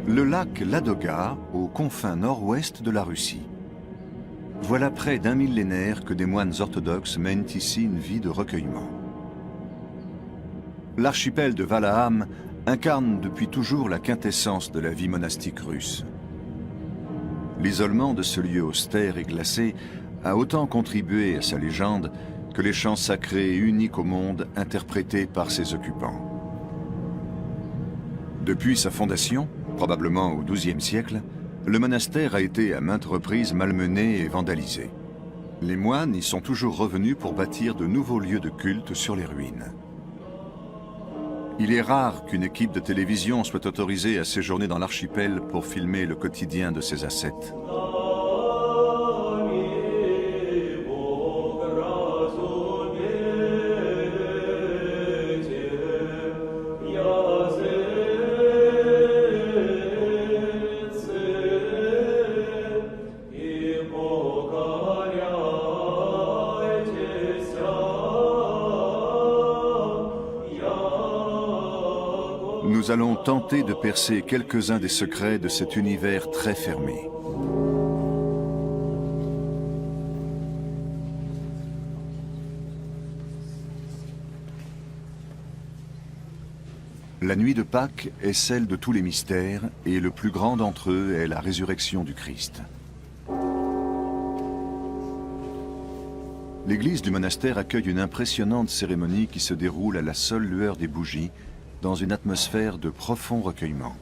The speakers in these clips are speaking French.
Le lac Ladoga, aux confins nord-ouest de la Russie. Voilà près d'un millénaire que des moines orthodoxes mènent ici une vie de recueillement. L'archipel de Valaam incarne depuis toujours la quintessence de la vie monastique russe. L'isolement de ce lieu austère et glacé a autant contribué à sa légende que les chants sacrés uniques au monde interprétés par ses occupants. Depuis sa fondation, probablement au XIIe siècle, le monastère a été à maintes reprises malmené et vandalisé. Les moines y sont toujours revenus pour bâtir de nouveaux lieux de culte sur les ruines. Il est rare qu'une équipe de télévision soit autorisée à séjourner dans l'archipel pour filmer le quotidien de ses ascètes. Nous allons tenter de percer quelques-uns des secrets de cet univers très fermé. La nuit de Pâques est celle de tous les mystères et le plus grand d'entre eux est la résurrection du Christ. L'église du monastère accueille une impressionnante cérémonie qui se déroule à la seule lueur des bougies dans une atmosphère de profond recueillement.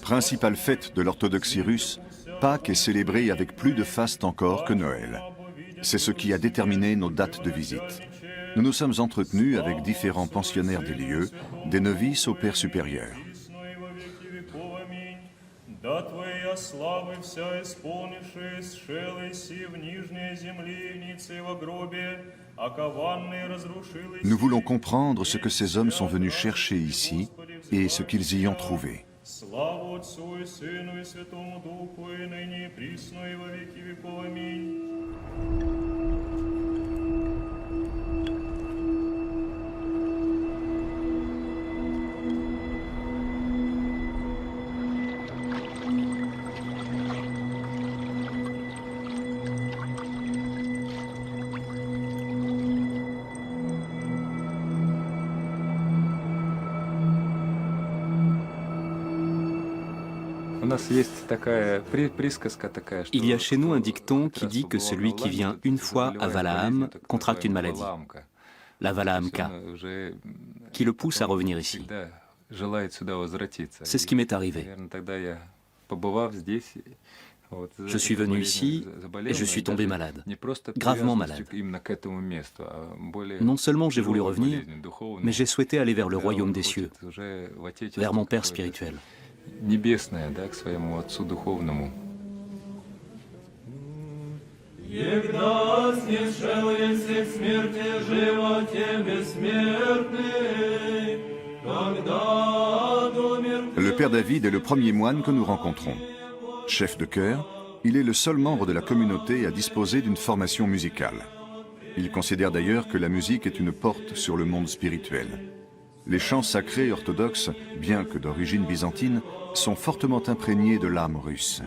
Principale fête de l'orthodoxie russe, Pâques est célébrée avec plus de faste encore que Noël. C'est ce qui a déterminé nos dates de visite. Nous nous sommes entretenus avec différents pensionnaires des lieux, des novices au père supérieur. Nous voulons comprendre ce que ces hommes sont venus chercher ici et ce qu'ils y ont trouvé. Слава Отцу и Сыну и Святому Духу, и ныне и присно, и во веки веков. Аминь. Il y a chez nous un dicton qui dit que celui qui vient une fois à Valaam contracte une maladie, la Valaamka, qui le pousse à revenir ici. C'est ce qui m'est arrivé. Je suis venu ici et je suis tombé malade, gravement malade. Non seulement j'ai voulu revenir, mais j'ai souhaité aller vers le royaume des cieux, vers mon Père spirituel. Le père David est le premier moine que nous rencontrons. Chef de chœur, il est le seul membre de la communauté à disposer d'une formation musicale. Il considère d'ailleurs que la musique est une porte sur le monde spirituel. Les chants sacrés orthodoxes, bien que d'origine byzantine, sont fortement imprégnés de l'âme russe.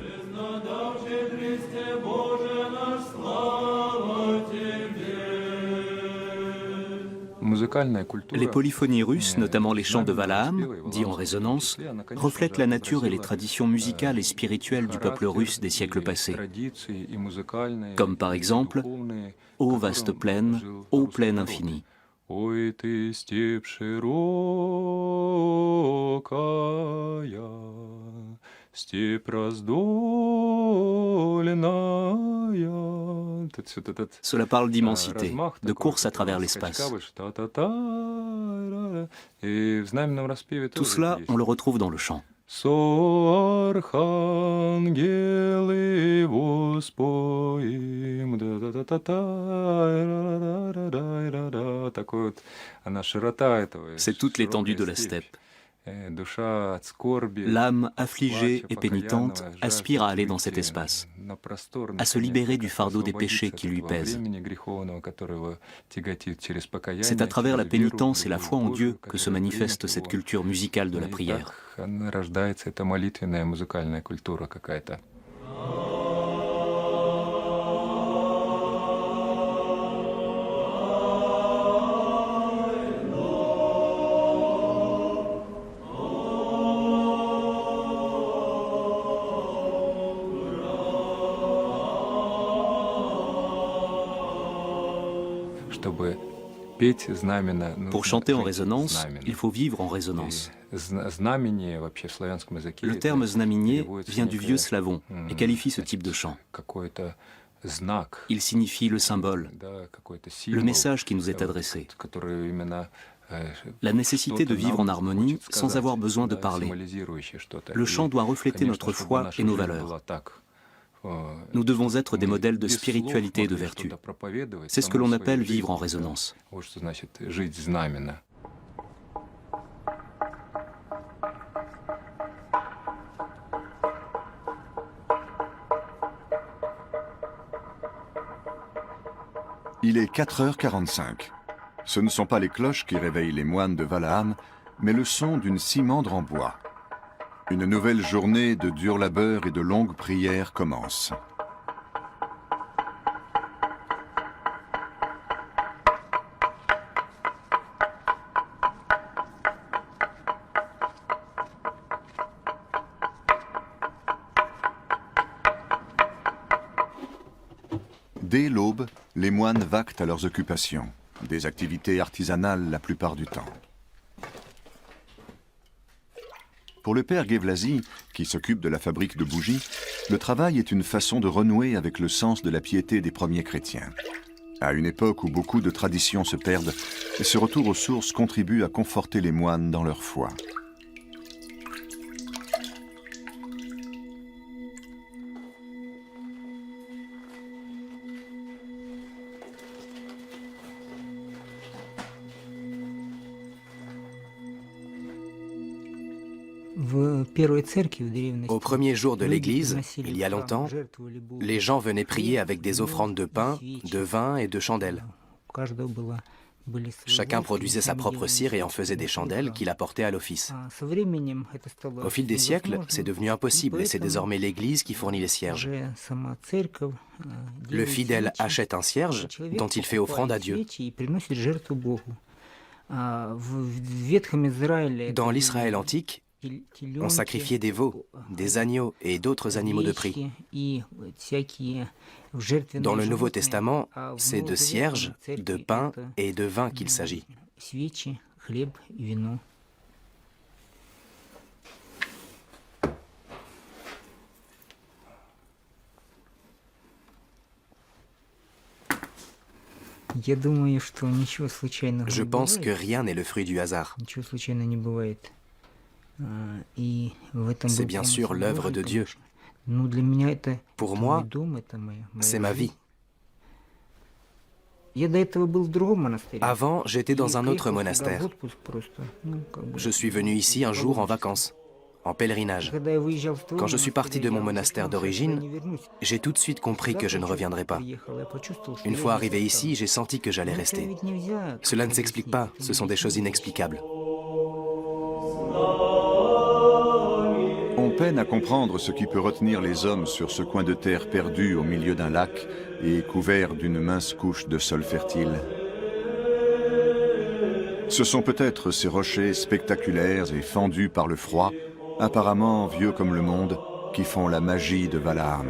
Les polyphonies russes, notamment les chants de Valaam, dits en résonance, reflètent la nature et les traditions musicales et spirituelles du peuple russe des siècles passés. Comme par exemple « Ô vaste plaine, ô plaine infinie ». Ой ты, степь широкая, степь раздольная. Cela parle d'immensité, de course à travers l'espace. Tout cela, on le retrouve dans le chant. Соархангелы воспоим, C'est toute l'étendue de la steppe. L'âme affligée et pénitente aspire à aller dans cet espace, à se libérer du fardeau des péchés qui lui pèsent. C'est à travers la pénitence et la foi en Dieu que se manifeste cette culture musicale de la prière. Pour chanter en résonance, il faut vivre en résonance. Le terme znamenie vient du vieux slavon et qualifie ce type de chant. Il signifie le symbole, le message qui nous est adressé. La nécessité de vivre en harmonie sans avoir besoin de parler. Le chant doit refléter notre foi et nos valeurs. Nous devons être des modèles de spiritualité et de vertu. C'est ce que l'on appelle vivre en résonance. Il est 4h45. Ce ne sont pas les cloches qui réveillent les moines de Valaam, mais le son d'une cimandre en bois. Une nouvelle journée de dur labeur et de longues prières commence. Dès l'aube, les moines vaquent à leurs occupations, des activités artisanales la plupart du temps. Pour le père Gevlazi, qui s'occupe de la fabrique de bougies, le travail est une façon de renouer avec le sens de la piété des premiers chrétiens. À une époque où beaucoup de traditions se perdent, ce retour aux sources contribue à conforter les moines dans leur foi. Au premier jour de l'Église, il y a longtemps, les gens venaient prier avec des offrandes de pain, de vin et de chandelles. Chacun produisait sa propre cire et en faisait des chandelles qu'il apportait à l'office. Au fil des siècles, c'est devenu impossible et c'est désormais l'Église qui fournit les cierges. Le fidèle achète un cierge dont il fait offrande à Dieu. Dans l'Israël antique, on sacrifiait des veaux, des agneaux et d'autres animaux de prix. Dans le Nouveau Testament, c'est de cierges, de pain et de vin qu'il s'agit. Je pense que rien n'est le fruit du hasard. C'est bien sûr l'œuvre de Dieu. Pour moi, c'est ma vie. Avant, j'étais dans un autre monastère. Je suis venu ici un jour en vacances, en pèlerinage. Quand je suis parti de mon monastère d'origine, j'ai tout de suite compris que je ne reviendrai pas. Une fois arrivé ici, j'ai senti que j'allais rester. Cela ne s'explique pas, ce sont des choses inexplicables. On peine à comprendre ce qui peut retenir les hommes sur ce coin de terre perdu au milieu d'un lac et couvert d'une mince couche de sol fertile. Ce sont peut-être ces rochers spectaculaires et fendus par le froid, apparemment vieux comme le monde, qui font la magie de Valaam.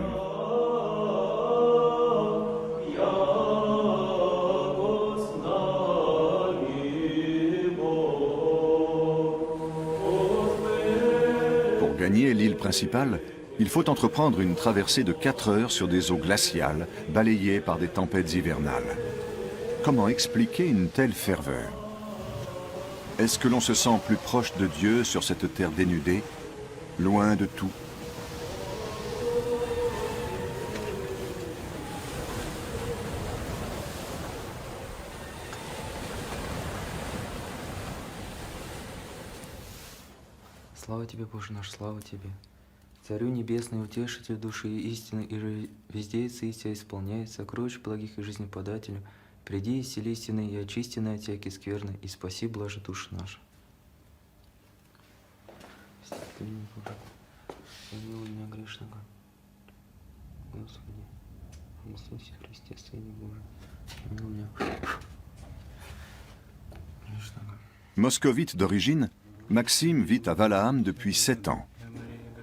Pour gagner l'île principale, il faut entreprendre une traversée de 4 heures sur des eaux glaciales, balayées par des tempêtes hivernales. Comment expliquer une telle ferveur? Est-ce que l'on se sent plus proche de Dieu sur cette terre dénudée, loin de tout? Слава тебе, Боже наш, слава тебе. Царю небесный, утешитель души истины, и везде истина исполняется, сокровищ благих и жизнеподателю, приди, исцели истины и очисти на отеки скверны, и спаси блажи души наши. Святыня Божия, помилуй меня грешного. Господи, в Иисусе Христе, Сыне Божий, помилуй меня грешного. Moscovite d'origine, Maxime vit à Valaam depuis 7 ans.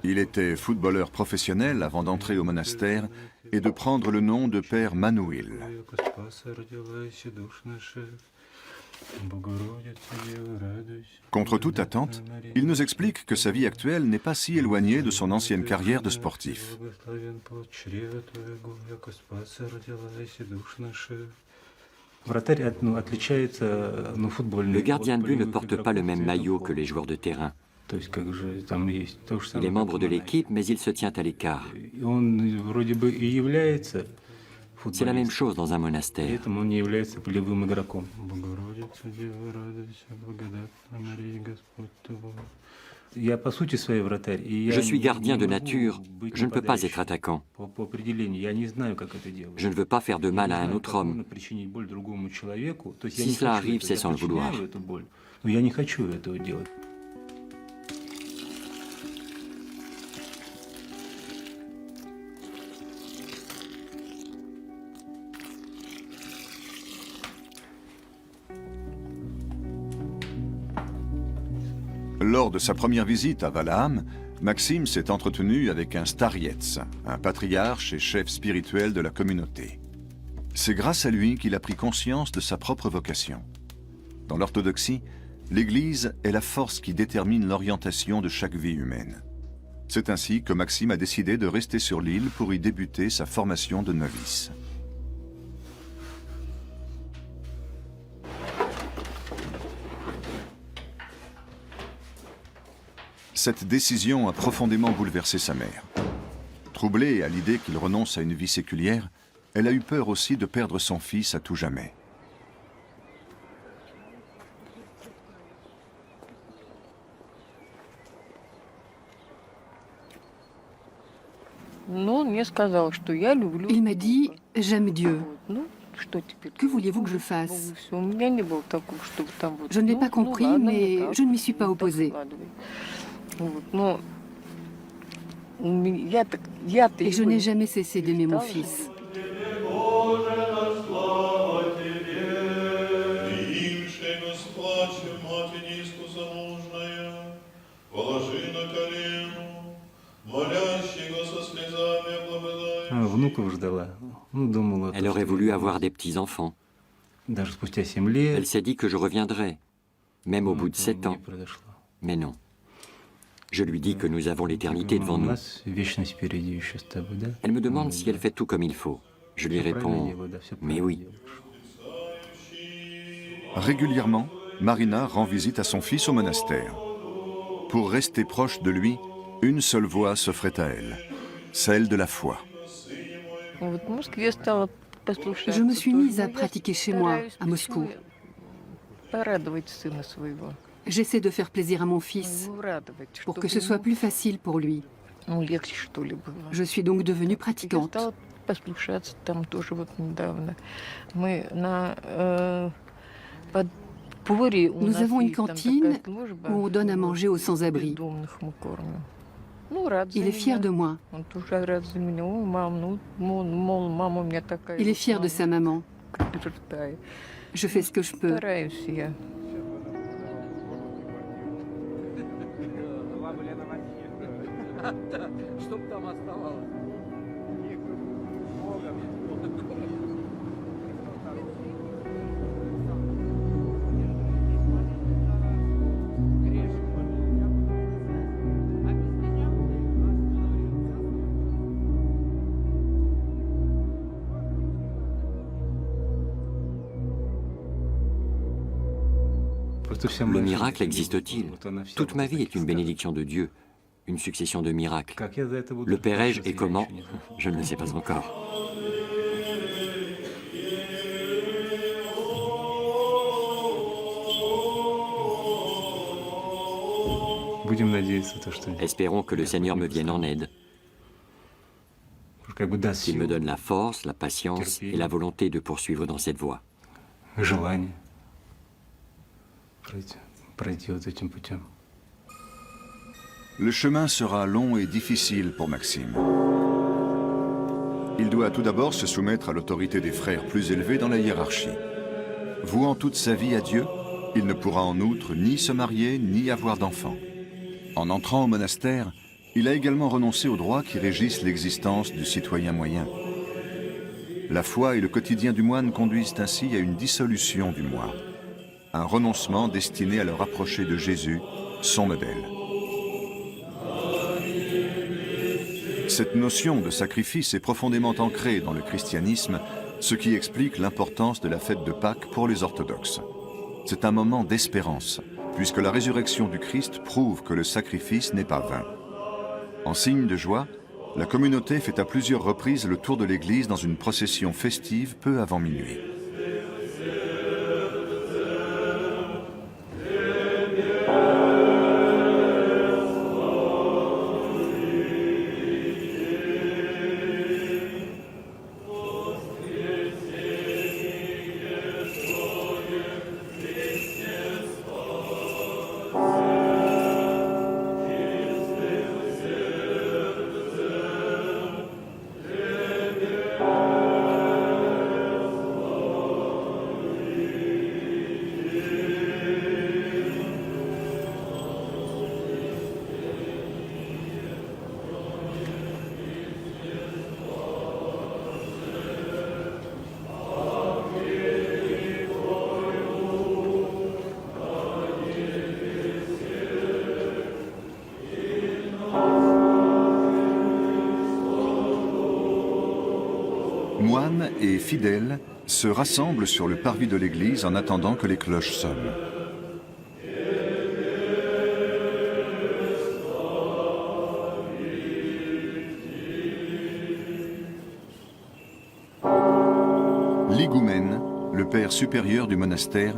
Il était footballeur professionnel avant d'entrer au monastère et de prendre le nom de père Manouil. Contre toute attente, il nous explique que sa vie actuelle n'est pas si éloignée de son ancienne carrière de sportif. Le gardien de but ne porte pas le même maillot que les joueurs de terrain. Il est membre de l'équipe, mais il se tient à l'écart. C'est la même chose dans un monastère. Je suis gardien de nature, je ne peux pas être attaquant. Je ne veux pas faire de mal à un autre homme. Si cela arrive, c'est sans le vouloir. Lors de sa première visite à Valaam, Maxime s'est entretenu avec un starietz, un patriarche et chef spirituel de la communauté. C'est grâce à lui qu'il a pris conscience de sa propre vocation. Dans l'orthodoxie, l'Église est la force qui détermine l'orientation de chaque vie humaine. C'est ainsi que Maxime a décidé de rester sur l'île pour y débuter sa formation de novice. Cette décision a profondément bouleversé sa mère. Troublée à l'idée qu'il renonce à une vie séculière, elle a eu peur aussi de perdre son fils à tout jamais. Il m'a dit « J'aime Dieu ». Que vouliez-vous que je fasse? Je ne l'ai pas compris, mais je ne m'y suis pas opposée. Et je n'ai jamais cessé d'aimer mon fils. Elle aurait voulu avoir des petits-enfants. Elle s'est dit que je reviendrais, même au bout de 7 ans. Mais non. Je lui dis que nous avons l'éternité devant nous. Elle me demande si elle fait tout comme il faut. Je lui réponds « mais oui ». Régulièrement, Marina rend visite à son fils au monastère. Pour rester proche de lui, une seule voie s'offrait à elle, celle de la foi. Je me suis mise à pratiquer chez moi, à Moscou. J'essaie de faire plaisir à mon fils pour que ce soit plus facile pour lui. Je suis donc devenue pratiquante. Nous avons une cantine où on donne à manger aux sans-abri. Il est fier de moi. Il est fier de sa maman. Je fais ce que je peux. Le miracle existe-t-il? Toute ma vie est une bénédiction de Dieu, une succession de miracles. Le paierai-je et comment? Je ne le sais pas encore. Espérons que le Seigneur me vienne en aide, qu'il me donne la force, la patience et la volonté de poursuivre dans cette voie. Le chemin sera long et difficile pour Maxime. Il doit tout d'abord se soumettre à l'autorité des frères plus élevés dans la hiérarchie. Vouant toute sa vie à Dieu, il ne pourra en outre ni se marier ni avoir d'enfants. En entrant au monastère, il a également renoncé aux droits qui régissent l'existence du citoyen moyen. La foi et le quotidien du moine conduisent ainsi à une dissolution du moi, un renoncement destiné à le rapprocher de Jésus, son modèle. Cette notion de sacrifice est profondément ancrée dans le christianisme, ce qui explique l'importance de la fête de Pâques pour les orthodoxes. C'est un moment d'espérance, puisque la résurrection du Christ prouve que le sacrifice n'est pas vain. En signe de joie, la communauté fait à plusieurs reprises le tour de l'église dans une procession festive peu avant minuit. Moines et fidèles se rassemblent sur le parvis de l'église en attendant que les cloches sonnent. L'higoumène, le père supérieur du monastère,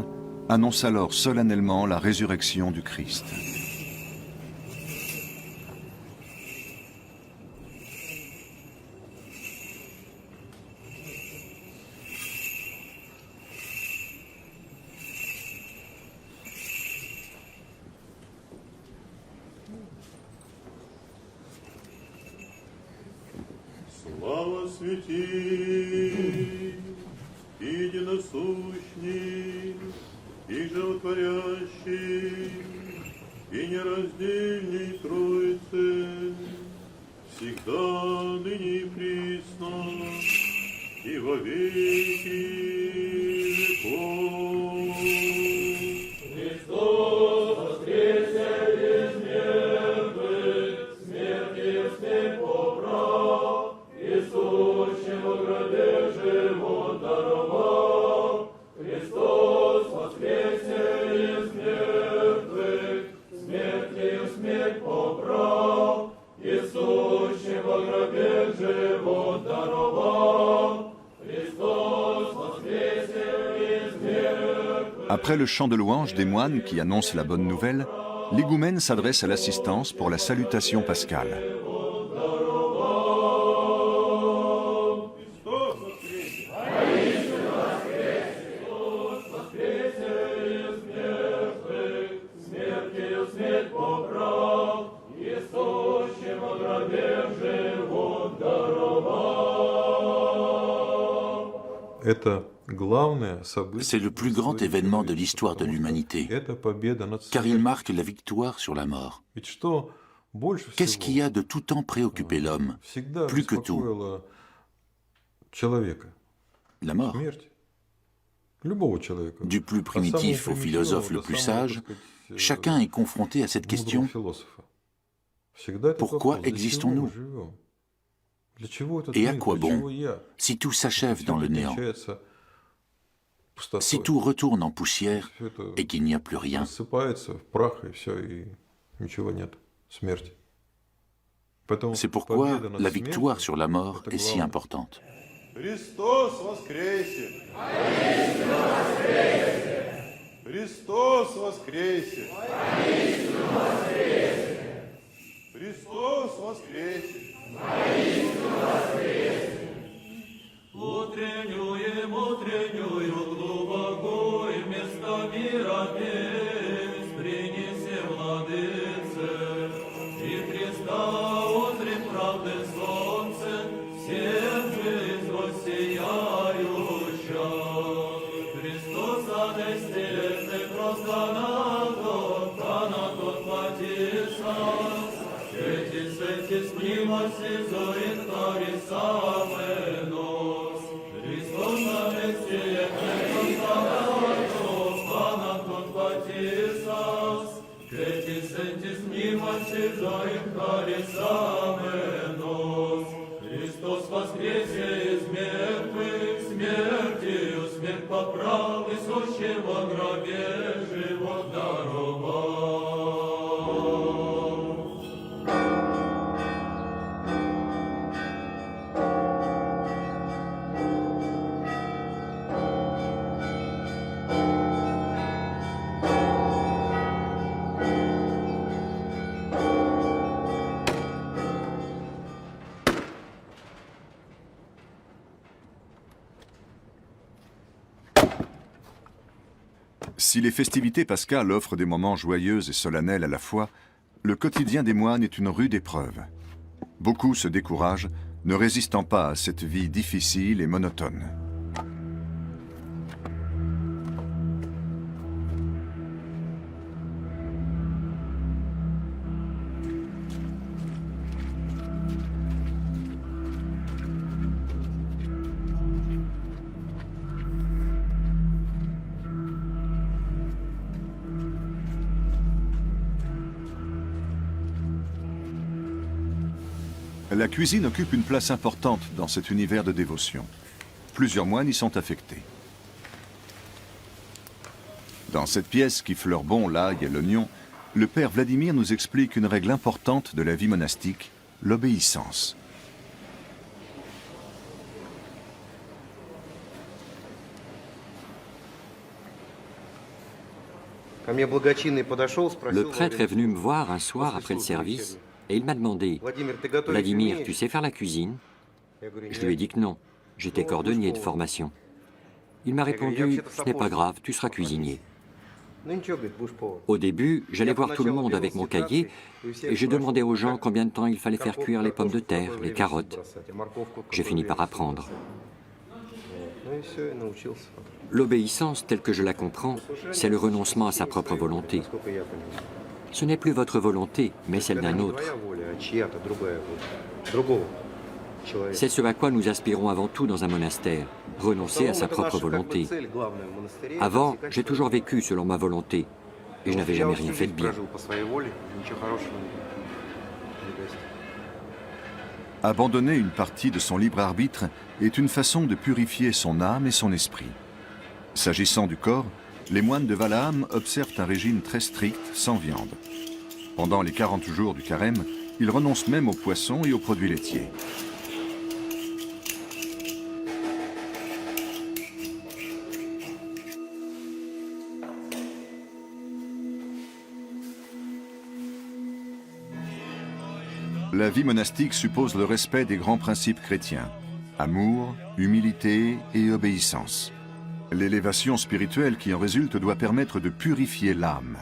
annonce alors solennellement la résurrection du Christ. Слава святи, единосущный, и животворящий, и нераздельный Троице, всегда, ныне и присно, и во веки веков. Христос воскресе из мертвых, смертью смерть поправ, и сущим во гробе живот даровал. Христос воскресе из мертвых, смертью смерть поправ, и сущим во гробе живот даровал. Христос Après le chant de louange des moines qui annonce la bonne nouvelle, l'égoumène s'adresse à l'assistance pour la salutation pascale. C'est le plus grand événement de l'histoire de l'humanité, car il marque la victoire sur la mort. Qu'est-ce qui a de tout temps préoccupé l'homme, plus que tout? La mort. Du plus primitif au philosophe le plus sage, chacun est confronté à cette question. Pourquoi existons-nous? Et à quoi bon, si tout s'achève dans le néant? Si tout retourne en poussière et qu'il n'y a plus rien? C'est pourquoi la victoire sur la mort est si importante. Христос воскресе! Христос воскресе! Христос воскресе! Утреннюем, утреннюю глубоко и вместо мира песнь принеси, Владыце, и Христа узрим правды солнце, всем жизнь воссияюща. Христос одесте просто на тот платится, Свети, снимоси, зорит харисаме нос. Христос одесте просто на тот платится, Свети, снимоси, зорит харисаме нос. Христос воскресе из мертвых, смертью смерть поправ, и сущего гробе живот даровал. Si les festivités pascales offrent des moments joyeux et solennels à la fois, le quotidien des moines est une rude épreuve. Beaucoup se découragent, ne résistant pas à cette vie difficile et monotone. La cuisine occupe une place importante dans cet univers de dévotion. Plusieurs moines y sont affectés. Dans cette pièce qui fleure bon l'ail et l'oignon, le père Vladimir nous explique une règle importante de la vie monastique, l'obéissance. Le prêtre est venu me voir un soir après le service et il m'a demandé « Vladimir, tu sais faire la cuisine ?» Je lui ai dit que non, j'étais cordonnier de formation. Il m'a répondu « Ce n'est pas grave, tu seras cuisinier. » Au début, j'allais voir tout le monde avec mon cahier et j'ai demandé aux gens combien de temps il fallait faire cuire les pommes de terre, les carottes. J'ai fini par apprendre. L'obéissance, telle que je la comprends, c'est le renoncement à sa propre volonté. Ce n'est plus votre volonté, mais celle d'un autre. C'est ce à quoi nous aspirons avant tout dans un monastère, renoncer à sa propre volonté. Avant, j'ai toujours vécu selon ma volonté, et je n'avais jamais rien fait de bien. Abandonner une partie de son libre arbitre est une façon de purifier son âme et son esprit. S'agissant du corps, les moines de Valaam observent un régime très strict, sans viande. Pendant les 40 jours du carême, ils renoncent même aux poissons et aux produits laitiers. La vie monastique suppose le respect des grands principes chrétiens. Amour, humilité et obéissance. L'élévation spirituelle qui en résulte doit permettre de purifier l'âme.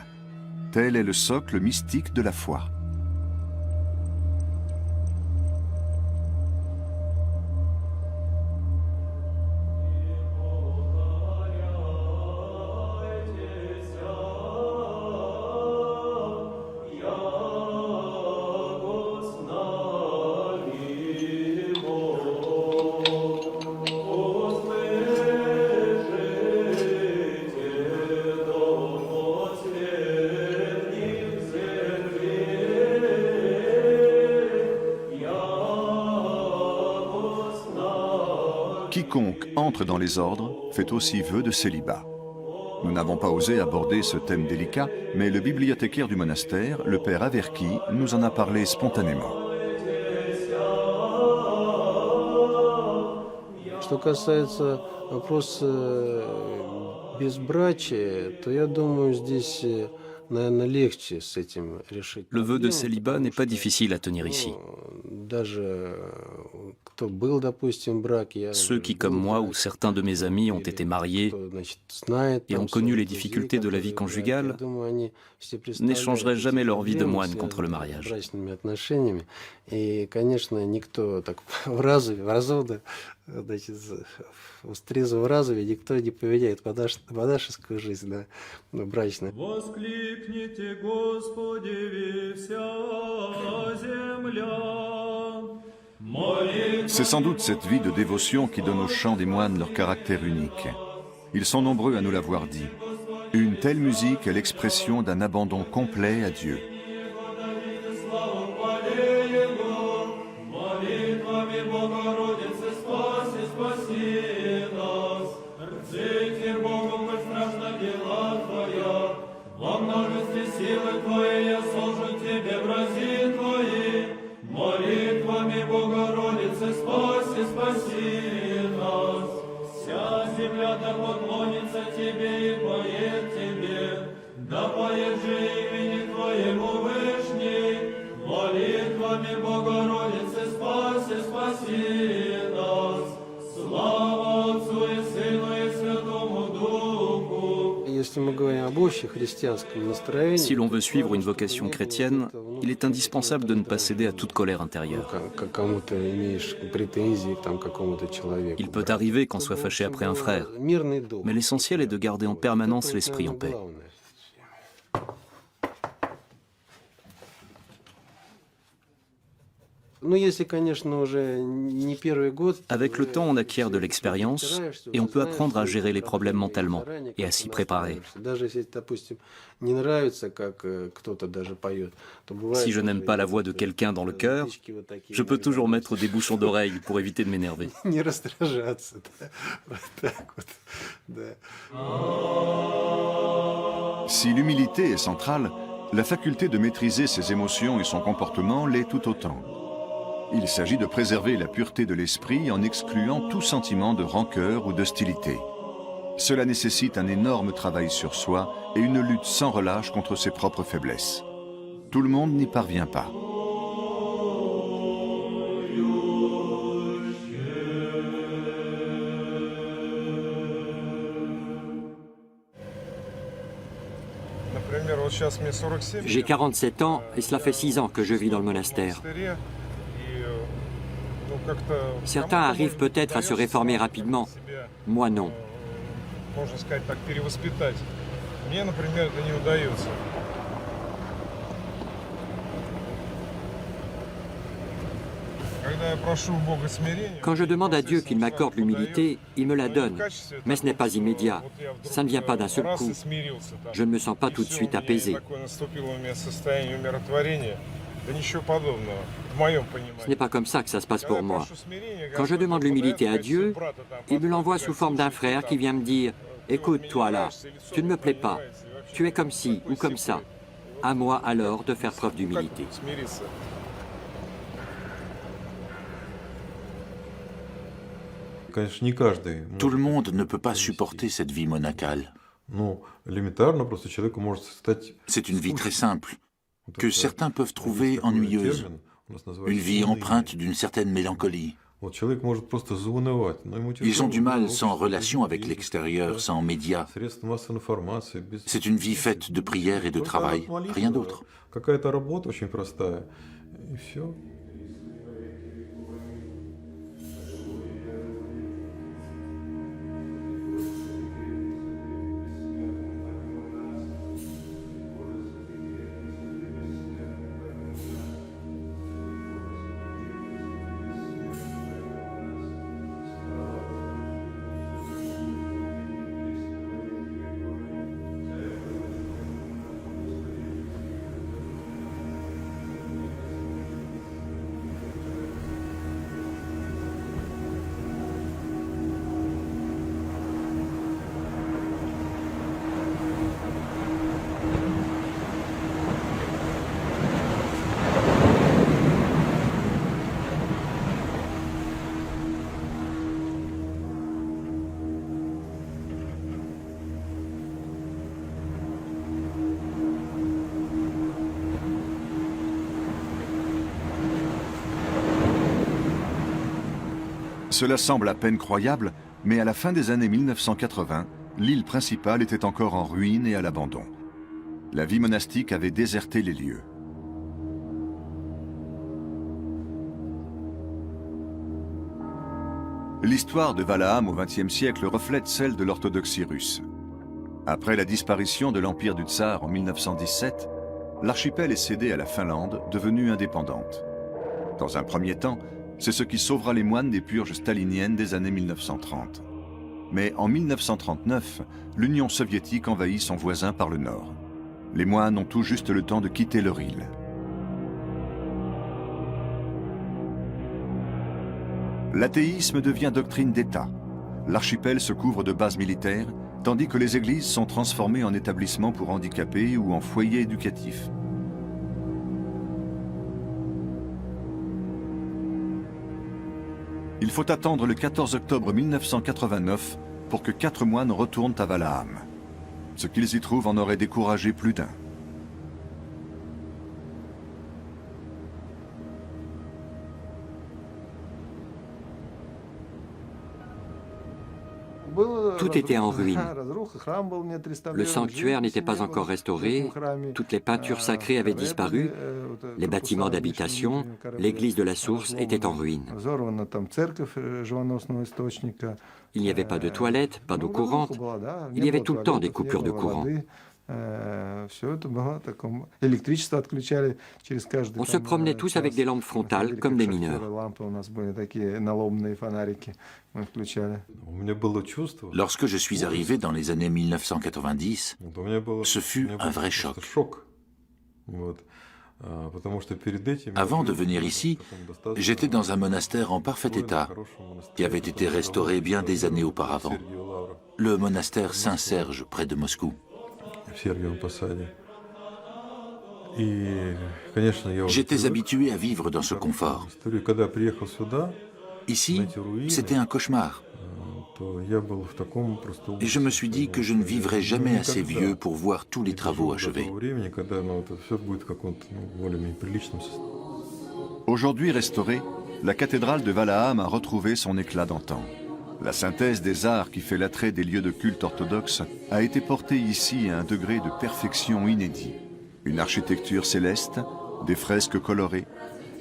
Tel est le socle mystique de la foi. Quiconque entre dans les ordres fait aussi vœu de célibat. Nous n'avons pas osé aborder ce thème délicat, mais le bibliothécaire du monastère, le père Averki, nous en a parlé spontanément. Что касается вопроса безбрачия, то я думаю, здесь, наверное, легче с этим решить. Le vœu de célibat n'est pas difficile à tenir ici. Даже кто был, допустим, брак, Ceux qui, comme moi ou certains de mes amis, ont été mariés et ont connu les difficultés de la vie conjugale, n'échangeraient jamais leur vie de moine contre le mariage. И, конечно, никто так в разумно, значит, в трезвом разуме никто не поменяет монашескую жизнь на брачную. Воскликните, Господи, вся земля. C'est sans doute cette vie de dévotion qui donne aux chants des moines leur caractère unique. Ils sont nombreux à nous l'avoir dit. Une telle musique est l'expression d'un abandon complet à Dieu. Si l'on veut suivre une vocation chrétienne, il est indispensable de ne pas céder à toute colère intérieure. Il peut arriver qu'on soit fâché après un frère, mais l'essentiel est de garder en permanence l'esprit en paix. Avec le temps, on acquiert de l'expérience et on peut apprendre à gérer les problèmes mentalement et à s'y préparer. Si je n'aime pas la voix de quelqu'un dans le chœur, je peux toujours mettre des bouchons d'oreilles pour éviter de m'énerver. Si l'humilité est centrale, la faculté de maîtriser ses émotions et son comportement l'est tout autant. Il s'agit de préserver la pureté de l'esprit en excluant tout sentiment de rancœur ou d'hostilité. Cela nécessite un énorme travail sur soi et une lutte sans relâche contre ses propres faiblesses. Tout le monde n'y parvient pas. J'ai 47 ans et cela fait 6 ans que je vis dans le monastère. Certains arrivent peut-être à se réformer rapidement, moi non. Quand je demande à Dieu qu'il m'accorde l'humilité, il me la donne, mais ce n'est pas immédiat, ça ne vient pas d'un seul coup. Je ne me sens pas tout de suite apaisé. Ce n'est pas comme ça que ça se passe pour moi. Quand je demande l'humilité à Dieu, il me l'envoie sous forme d'un frère qui vient me dire « Écoute, toi là, tu ne me plais pas, tu es comme ci ou comme ça. À moi alors de faire preuve d'humilité. » Tout le monde ne peut pas supporter cette vie monacale. C'est une vie très simple, que certains peuvent trouver ennuyeuse Une vie empreinte d'une certaine mélancolie. Ils ont du mal sans relation avec l'extérieur, sans médias. C'est une vie faite de prières et de travail, rien d'autre. Cela semble à peine croyable, mais à la fin des années 1980, l'île principale était encore en ruine et à l'abandon. La vie monastique avait déserté les lieux. L'histoire de Valaam au XXe siècle reflète celle de l'orthodoxie russe. Après la disparition de l'empire du Tsar en 1917, l'archipel est cédé à la Finlande, devenue indépendante. Dans un premier temps, c'est ce qui sauvera les moines des purges staliniennes des années 1930. Mais en 1939, l'Union soviétique envahit son voisin par le nord. Les moines ont tout juste le temps de quitter leur île. L'athéisme devient doctrine d'État. L'archipel se couvre de bases militaires, tandis que les églises sont transformées en établissements pour handicapés ou en foyers éducatifs. Il faut attendre le 14 octobre 1989 pour que 4 moines retournent à Valaam. Ce qu'ils y trouvent en aurait découragé plus d'un. Tout était en ruine. Le sanctuaire n'était pas encore restauré, toutes les peintures sacrées avaient disparu, les bâtiments d'habitation, l'église de la source était en ruine. Il n'y avait pas de toilettes, pas d'eau courante, il y avait tout le temps des coupures de courant. On se promenait tous avec des lampes frontales, comme des mineurs. Lorsque je suis arrivé dans les années 1990, ce fut un vrai choc. Avant de venir ici, j'étais dans un monastère en parfait état, qui avait été restauré bien des années auparavant. Le monastère Saint-Serge, près de Moscou. J'étais habitué à vivre dans ce confort. Ici, c'était un cauchemar. Et je me suis dit que je ne vivrais jamais assez vieux pour voir tous les travaux achevés. Aujourd'hui restaurée, la cathédrale de Valaam a retrouvé son éclat d'antan. La synthèse des arts qui fait l'attrait des lieux de culte orthodoxes a été portée ici à un degré de perfection inédit. Une architecture céleste, des fresques colorées,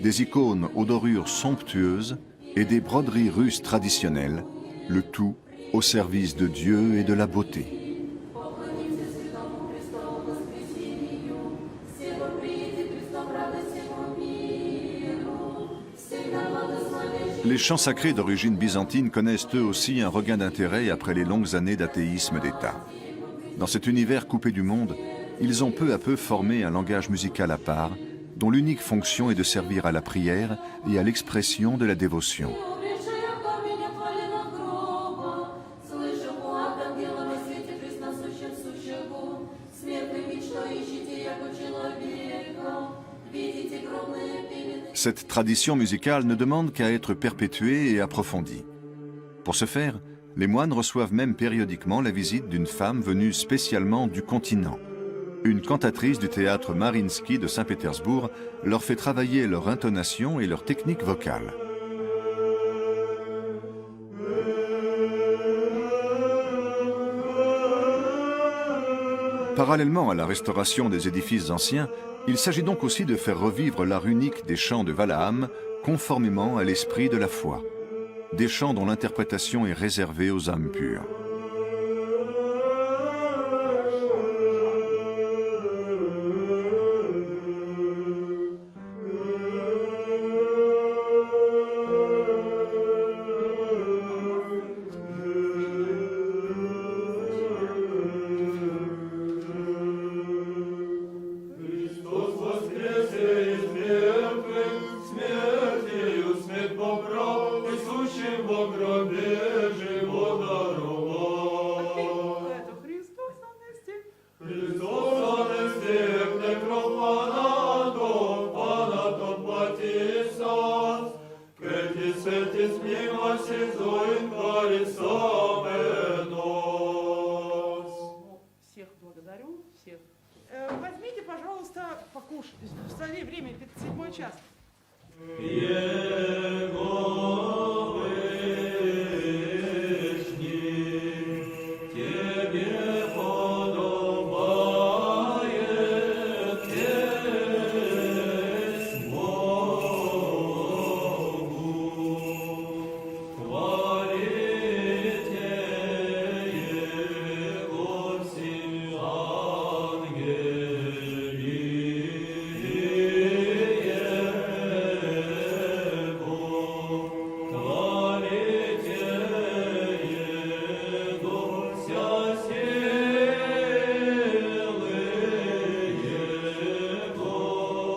des icônes aux dorures somptueuses et des broderies russes traditionnelles, le tout au service de Dieu et de la beauté. Les chants sacrés d'origine byzantine connaissent eux aussi un regain d'intérêt après les longues années d'athéisme d'État. Dans cet univers coupé du monde, ils ont peu à peu formé un langage musical à part, dont l'unique fonction est de servir à la prière et à l'expression de la dévotion. Cette tradition musicale ne demande qu'à être perpétuée et approfondie. Pour ce faire, les moines reçoivent même périodiquement la visite d'une femme venue spécialement du continent. une cantatrice du théâtre Mariinsky de Saint-Pétersbourg leur fait travailler leur intonation et leur technique vocale. Parallèlement à la restauration des édifices anciens, il s'agit donc aussi de faire revivre l'art unique des chants de Valaham conformément à l'esprit de la foi, des chants dont l'interprétation est réservée aux âmes pures. Возьмите, пожалуйста, покушать. Смотри, время 7 час.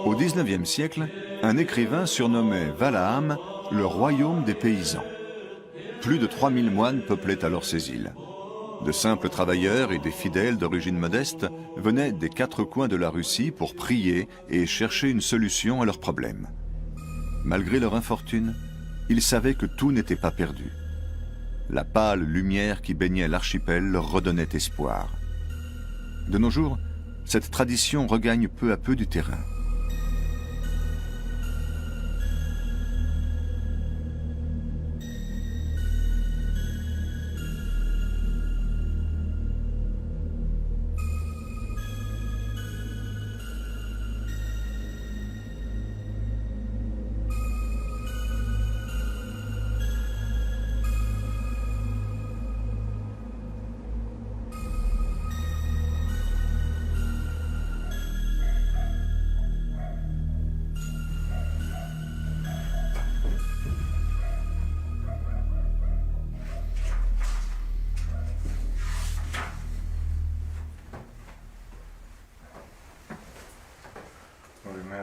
Au XIXe siècle, un écrivain surnommait Valaham le royaume des paysans. Plus de 3000 moines peuplaient alors ces îles. De simples travailleurs et des fidèles d'origine modeste venaient des 4 coins de la Russie pour prier et chercher une solution à leurs problèmes. Malgré leur infortune, ils savaient que tout n'était pas perdu. La pâle lumière qui baignait l'archipel leur redonnait espoir. De nos jours, cette tradition regagne peu à peu du terrain.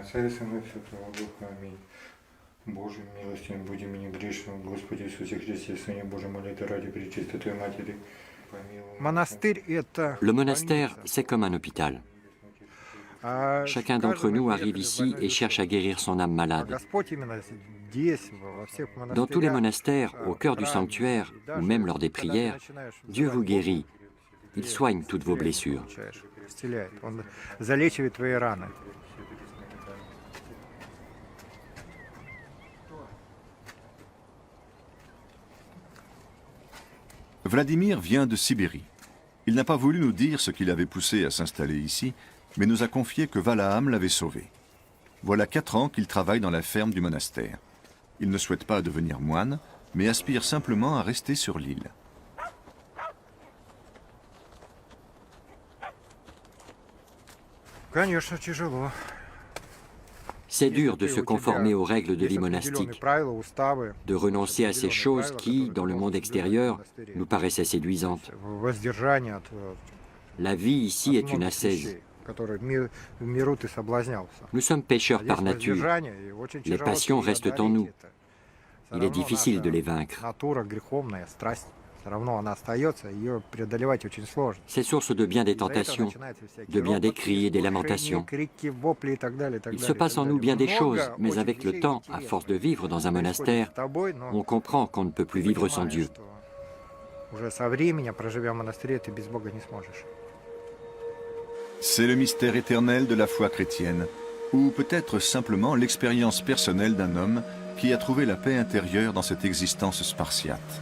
Отца и Сына и Святого Духа. Аминь. Боже, милостивый, буди мне грешным, Господи Иисусе Христе, Сыне Божий, молитва ради Пречистой Твоей Матери. Le monastère, c'est comme un hôpital. Chacun d'entre nous arrive ici et cherche à guérir son âme malade. Dans tous les monastères, au cœur du sanctuaire, ou même lors des prières, Dieu vous guérit. Il soigne toutes vos blessures. Vladimir vient de Sibérie. Il n'a pas voulu nous dire ce qui l'avait poussé à s'installer ici, mais nous a confié que Valaham l'avait sauvé. Voilà 4 ans qu'il travaille dans la ferme du monastère. Il ne souhaite pas devenir moine, mais aspire simplement à rester sur l'île. C'est dur de se conformer aux règles de vie monastique, de renoncer à ces choses qui, dans le monde extérieur, nous paraissaient séduisantes. La vie ici est une ascèse. Nous sommes pécheurs par nature. Les passions restent en nous. Il est difficile de les vaincre. C'est source de bien des tentations, de bien des cris et des lamentations. Il se passe en nous bien des choses, mais avec le temps, à force de vivre dans un monastère, on comprend qu'on ne peut plus vivre sans Dieu. C'est le mystère éternel de la foi chrétienne, ou peut-être simplement l'expérience personnelle d'un homme qui a trouvé la paix intérieure dans cette existence spartiate.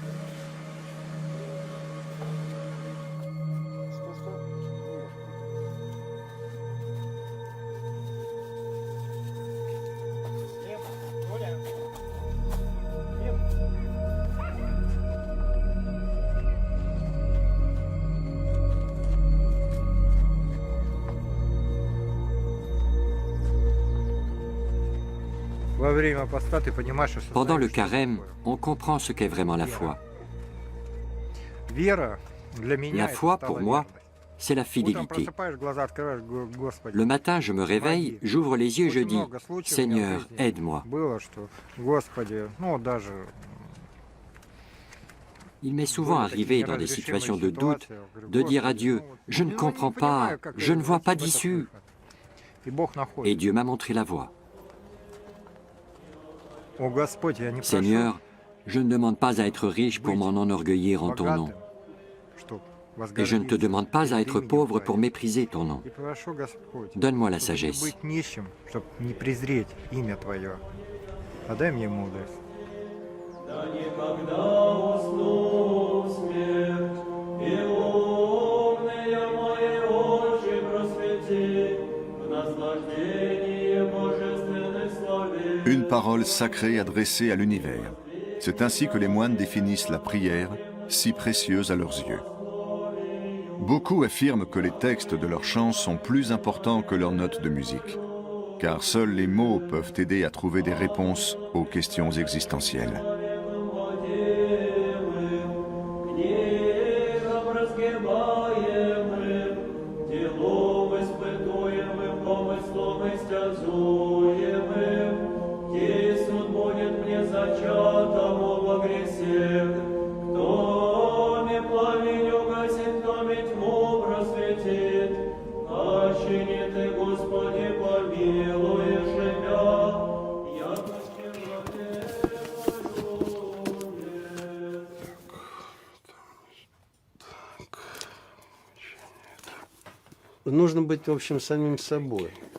Pendant le carême, on comprend ce qu'est vraiment la foi. La foi, pour moi, c'est la fidélité. Le matin, je me réveille, j'ouvre les yeux et je dis « Seigneur, aide-moi ». Il m'est souvent arrivé, dans des situations de doute, de dire à Dieu « Je ne comprends pas, je ne vois pas d'issue ». Et Dieu m'a montré la voie. Seigneur, je ne demande pas à être riche pour m'en enorgueillir en ton nom. Et je ne te demande pas à être pauvre pour mépriser ton nom. Donne-moi la sagesse. Une parole sacrée adressée à l'univers. C'est ainsi que les moines définissent la prière, si précieuse à leurs yeux. Beaucoup affirment que les textes de leurs chants sont plus importants que leurs notes de musique, car seuls les mots peuvent aider à trouver des réponses aux questions existentielles.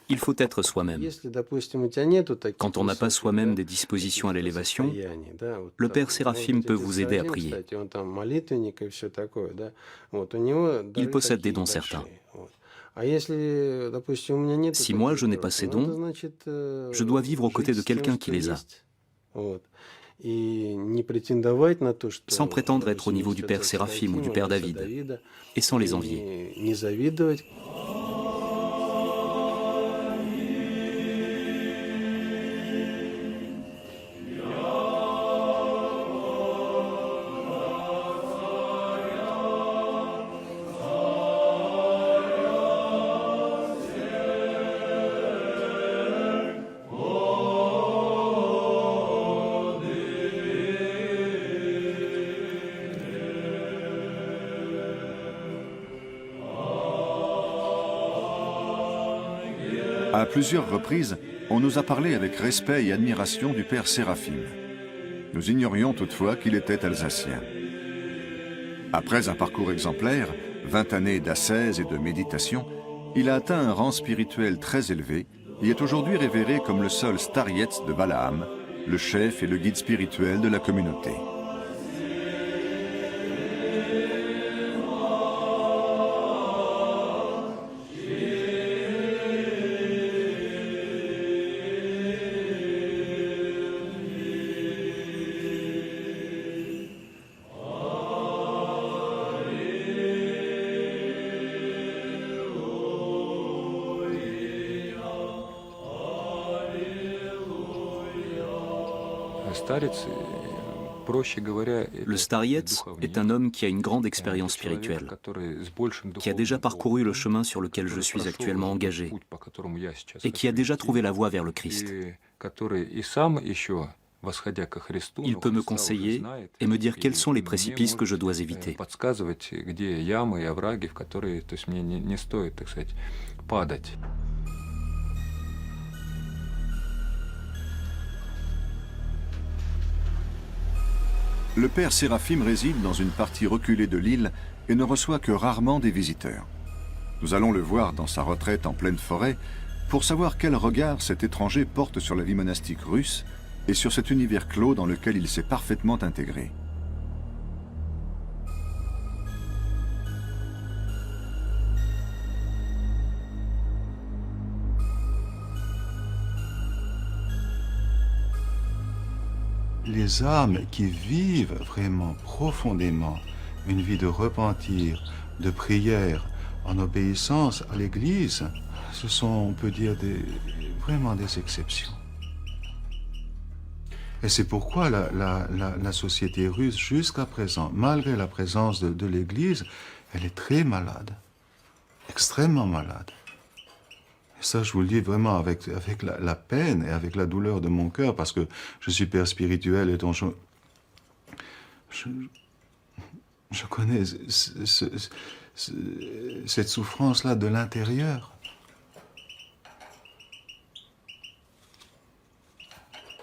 Il faut être soi-même. Quand on n'a pas soi-même des dispositions à l'élévation, le Père Séraphim peut vous aider à prier. Il possède des dons certains. Si moi je n'ai pas ces dons, je dois vivre aux côtés de quelqu'un qui les a. Sans prétendre être au niveau du Père Séraphim ou du Père David, et sans les envier. À plusieurs reprises, on nous a parlé avec respect et admiration du Père Séraphim. Nous ignorions toutefois qu'il était alsacien. Après un parcours exemplaire, 20 années d'ascèse et de méditation, il a atteint un rang spirituel très élevé et est aujourd'hui révéré comme le seul Starietz de Balaam, le chef et le guide spirituel de la communauté. Le Starietz est un homme qui a une grande expérience spirituelle, qui a déjà parcouru le chemin sur lequel je suis actuellement engagé et qui a déjà trouvé la voie vers le Christ. Il peut me conseiller et me dire quels sont les précipices que je dois éviter. Le Père Séraphim réside dans une partie reculée de l'île et ne reçoit que rarement des visiteurs. Nous allons le voir dans sa retraite en pleine forêt pour savoir quel regard cet étranger porte sur la vie monastique russe et sur cet univers clos dans lequel il s'est parfaitement intégré. Les âmes qui vivent vraiment profondément une vie de repentir, de prière, en obéissance à l'Église, ce sont, on peut dire, vraiment des exceptions. Et c'est pourquoi la société russe, jusqu'à présent, malgré la présence de l'Église, elle est très malade, extrêmement malade. Et ça, je vous le dis vraiment avec la peine et avec la douleur de mon cœur, parce que je suis père spirituel et donc je connais cette souffrance-là de l'intérieur.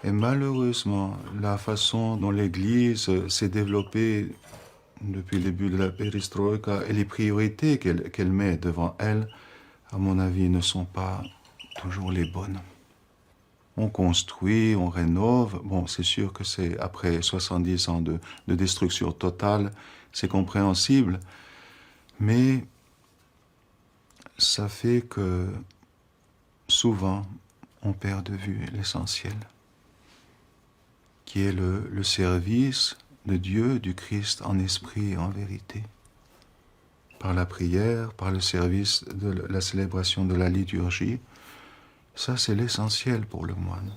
Et malheureusement, la façon dont l'Église s'est développée depuis le début de la perestroïka et les priorités qu'elle met devant elle, à mon avis, ne sont pas toujours les bonnes. On construit, on rénove. Bon, c'est sûr que c'est après 70 ans de destruction totale, c'est compréhensible, mais ça fait que souvent, on perd de vue l'essentiel, qui est le service de Dieu, du Christ en esprit et en vérité. Par la prière, par le service de la célébration de la liturgie, ça c'est l'essentiel pour le moine.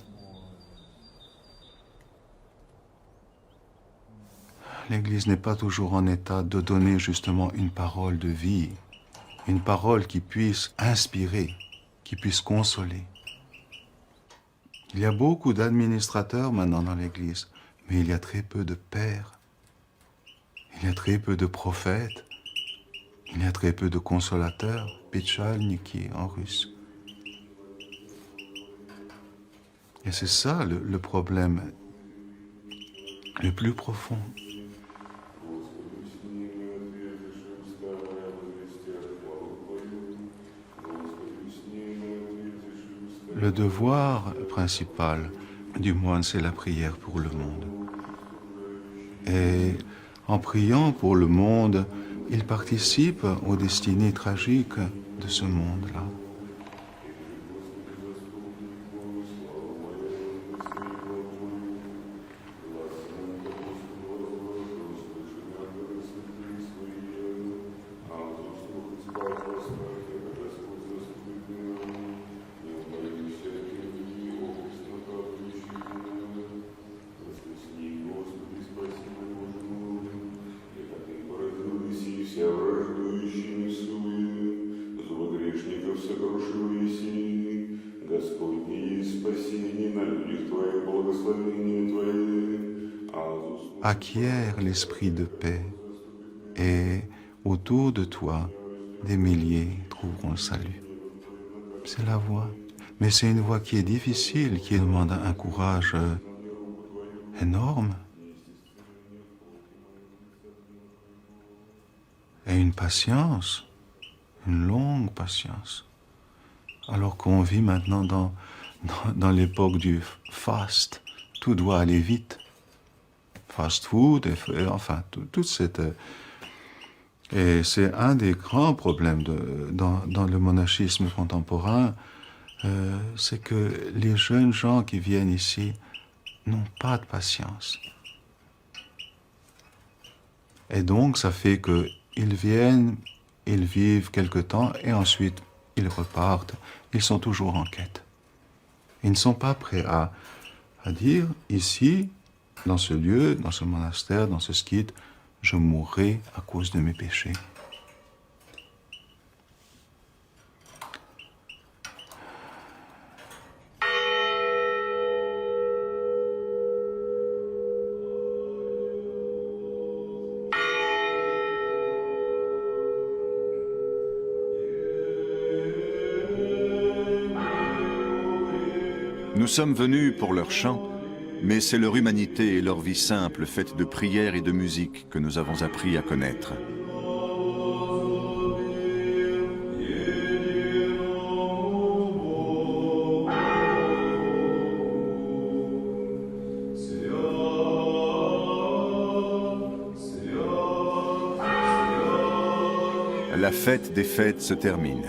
L'Église n'est pas toujours en état de donner justement une parole de vie, une parole qui puisse inspirer, qui puisse consoler. Il y a beaucoup d'administrateurs maintenant dans l'Église, mais il y a très peu de pères, il y a très peu de prophètes, il y a très peu de consolateurs, Pechalniki en russe. Et c'est ça le problème le plus profond. Le devoir principal du moine, c'est la prière pour le monde. Et en priant pour le monde, il participe aux destinées tragiques de ce monde-là. Acquiert l'esprit de paix et autour de toi, des milliers trouveront le salut. C'est la voie. Mais c'est une voie qui est difficile, qui demande un courage énorme et une patience, une longue patience. Alors qu'on vit maintenant dans l'époque du fast, tout doit aller vite. Fast food, et enfin, toute cette... Et c'est un des grands problèmes dans le monachisme contemporain, c'est que les jeunes gens qui viennent ici n'ont pas de patience. Et donc, ça fait qu'ils viennent, ils vivent quelque temps, et ensuite, ils repartent. Ils sont toujours en quête. Ils ne sont pas prêts à dire, ici, dans ce lieu, dans ce monastère, dans ce skite, je mourrai à cause de mes péchés. Nous sommes venus pour leur chant, mais c'est leur humanité et leur vie simple, faite de prière et de musique, que nous avons appris à connaître. La fête des fêtes se termine.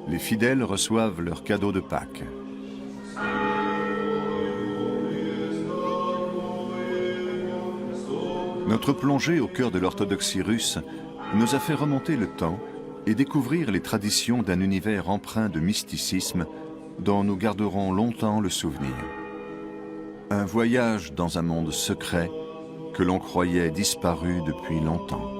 Les fidèles reçoivent leurs cadeaux de Pâques. Notre plongée au cœur de l'orthodoxie russe nous a fait remonter le temps et découvrir les traditions d'un univers empreint de mysticisme dont nous garderons longtemps le souvenir. Un voyage dans un monde secret que l'on croyait disparu depuis longtemps.